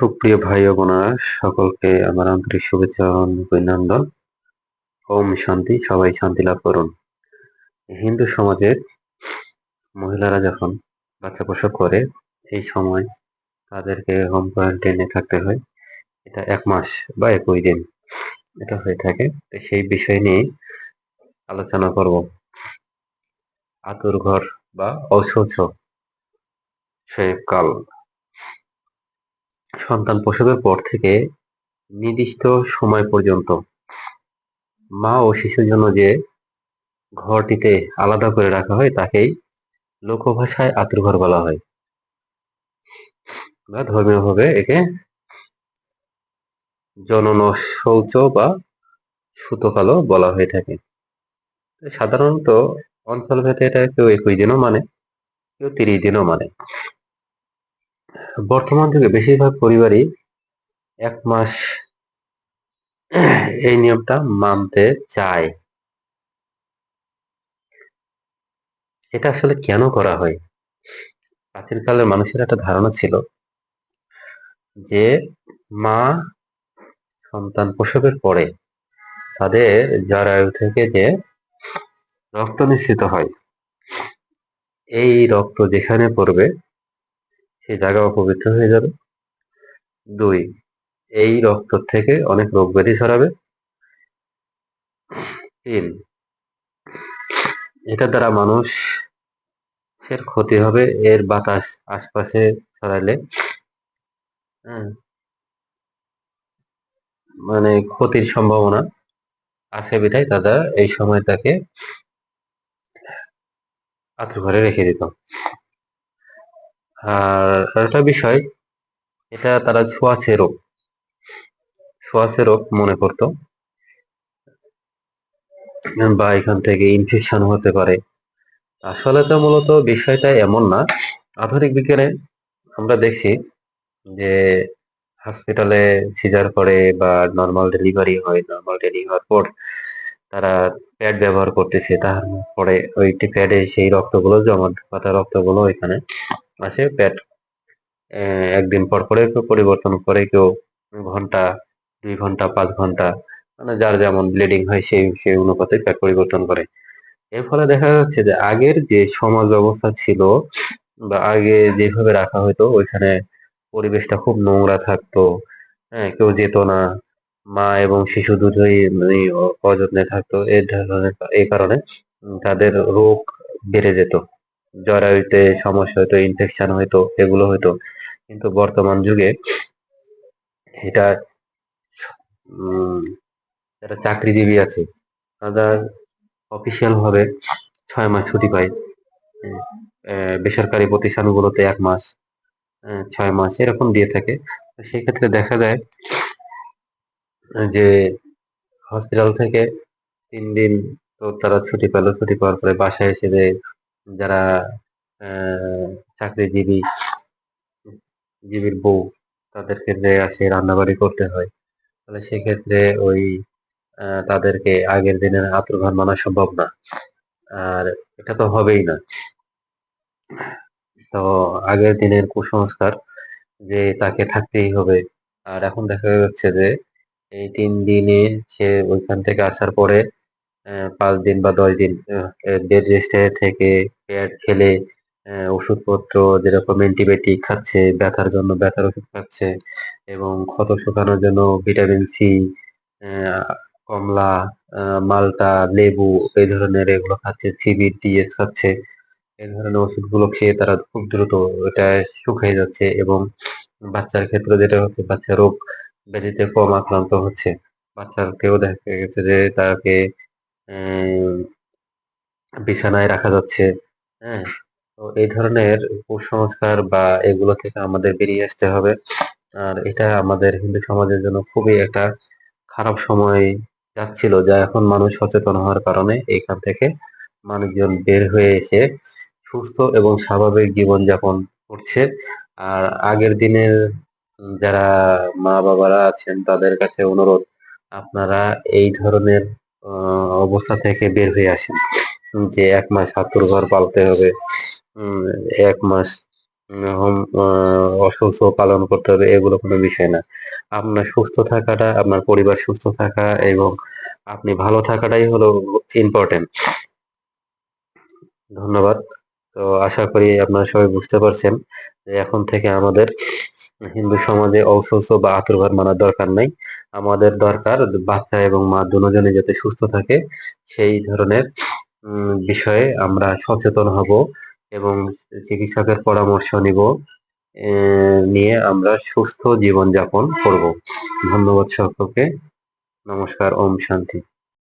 সুপ্রিয় ভাই ও বোনেরা, সকলকে আমার আন্তরিক শুভেচ্ছা ও অভিনন্দন। ওম শান্তি, সবাই শান্তি লাভ করুন। হিন্দু সমাজের মহিলারা যখন বাচ্চা প্রসব করে, এই সময় তাদেরকে হোম কোয়ারেন্টাইনে থাকতে হয়। এটা 1 মাস বা 21 দিন এটা হয়ে থাকে। তো সেই বিষয় নিয়ে আলোচনা করব। আতুর ঘর বা অশৌচ কাল। সন্তান প্রসবের পর থেকে নির্দিষ্ট সময় পর্যন্ত মা ও শিশুর জন্য যে ঘরটিতে আলাদা করে রাখা হয় তাকেই লোকভাষায় আতুরঘর বলা হয়, বা ধর্মীয়ভাবে একে জনন শৌচ বা সুতকালও বলা হয়ে থাকে। সাধারণত অঞ্চলভেদে এটা কেউ 21 দিনও মানে, কেউ 30 দিনও মানে। বর্তমান যুগে বেশিরভাগ পরিবারই 1 মাস এই নিয়মটা মানতে চায়। এটা আসলে কেন করা হয়? প্রাচীনকালের মানুষের একটা ধারণা ছিল যে মা সন্তান প্রসবের পরে তাদের জরায়ু থেকে যে রক্ত নিঃসৃত হয়, এই রক্ত যেখানে পড়বে সেই জায়গা অপবিত্র হয়ে যাবে। 2, এই রক্ত থেকে অনেক রোগ ব্যাধি ছড়াবে। 3, এটার দ্বারা মানুষের ক্ষতি হবে, এর বাতাস আশপাশে ছড়াইলে হ্যাঁ, মানে ক্ষতির সম্ভাবনা আছে বিধায় তারা এই সময়টাকে আঁতুড়ঘরে রেখে দিত। আর একটা বিষয়, এটা তারা ছোঁয়াচে রোগ মনে করতো, বা এখান থেকে ইনফেকশন হতে পারে। আসলে তো মূলত বিষয়টা এমন না। আধুনিক বিজ্ঞানে আমরা দেখছি যে হসপিটালে সিজার করে বা নর্মাল ডেলিভারি হয়, নর্মাল ডেলিভারি হওয়ার পর তারা প্যাড ব্যবহার করতেছে, তারপরে ওই প্যাডে সেই রক্তগুলো জমা পাতা রক্তগুলো এখানে আসে। প্যাড একদিন পর পরে একটু পরিবর্তন করে, কেউ ঘন্টা, 2 ঘন্টা, 5 ঘন্টা, মানে যার যেমন ব্লিডিং হয় সেই অনুপাতে প্যাড পরিবর্তন করে। এর ফলে দেখা যাচ্ছে যে আগের যে সমাজ ব্যবস্থা ছিল বা আগে যেভাবে রাখা হতো, ওইখানে পরিবেশটা খুব নোংরা থাকতো। হ্যাঁ, কেউ যেত না, মা এবং শিশু দুটোই মানে অযত্নে থাকতো। এই কারণে তাদের রোগ বেড়ে যেত, জরায়ুতে সমস্যা হতো, ইনফেকশন হইতো, এগুলো হইতো। কিন্তু বর্তমান যুগে এটা উম যারা চাকরিজীবী আছে তারা অফিসিয়াল ভাবে 6 মাস ছুটি পায়। বেসরকারি প্রতিষ্ঠানগুলোতে 1 মাস, 6 মাস এরকম দিয়ে থাকে। তো সেক্ষেত্রে দেখা যায় যে হসপিটাল থেকে 3 দিন তো তারা ছুটি পেল, ছুটি পাওয়ার পরে বাসায় এসে যে যারা চাকরিজীবী জীবীর বউ, তাদের ক্ষেত্রে আসে রান্নাবাড়ি করতে হয়। তাহলে সেক্ষেত্রে ওই তাদেরকে আগের দিনের আতুর ঘর মানা সম্ভব না, আর এটা তো হবেই না। তো আগের দিনের কুসংস্কার যে তাকে থাকতেই হবে। আর এখন দেখা যাচ্ছে যে এই 3 দিনে সে ওইখান থেকে আসার পরে 5 দিন বা 10 দিন বেড রেস্টে থেকে প্যাড খেলে ওষুধপত্র যেরকম অ্যান্টিবায়োটিক খাচ্ছে, ব্যথার জন্য ব্যথার ওষুধ খাচ্ছে, এবং ক্ষত শুকানোর জন্য ভিটামিন C, কমলা, মালটা, লেবু, এই ধরনের এগুলো খাচ্ছে, CBD খাচ্ছে। এই ধরনের ওষুধগুলো খেয়ে তারা খুব দ্রুত এটা শুকিয়ে যাচ্ছে, এবং বাচ্চার ক্ষেত্রে যেটা হচ্ছে, বাচ্চা রোগ ব্যাধিতে কম আক্রান্ত হচ্ছে। বাচ্চাকেও দেখা গেছে যে তাকে আহ, বিছানায় রাখা যাচ্ছে। হ্যাঁ, তো এই ধরনের কুসংস্কার বা এগুলো থেকে আমাদের বেরিয়ে আসতে হবে। আর এটা আমাদের হিন্দু সমাজের জন্য খুবই একটা খারাপ সময় যাচ্ছিল, যা এখন মানুষ সচেতন হওয়ার কারণে এখান থেকে মানুষজন বের হয়ে এসে সুস্থ এবং স্বাভাবিক জীবনযাপন করছে। আর আগের দিনের যারা মা বাবারা আছেন তাদের কাছে অনুরোধ, আপনারা এই ধরনের অবস্থা থেকে বের হয়ে আসেন, যে 1 মাস আতুর ঘর পালতে হবে, উম, 1 মাস হোম অসুস্থ পালন করতে হবে এগুলো কোনো বিষয় না। আপনার সুস্থ থাকাটা, আপনার পরিবার সুস্থ থাকা এবং আপনি ভালো থাকাটাই হলো ইম্পর্টেন্ট। ধন্যবাদ। তো আশা করি আপনারা সবাই বুঝতে পারছেন যে এখন থেকে আমাদের হিন্দু সমাজে অশৌচ বা আতুর ঘর মানার দরকার নাই। আমাদের দরকার বাচ্চা এবং মা দুজনে যাতে সুস্থ থাকে সেই ধরনের বিষয়ে আমরা সচেতন হব এবং চিকিৎসকের পরামর্শ নিব। নিয়ে আমরা সুস্থ জীবন যাপন করব। ধন্যবাদ সকলকে। নমস্কার। ওম শান্তি।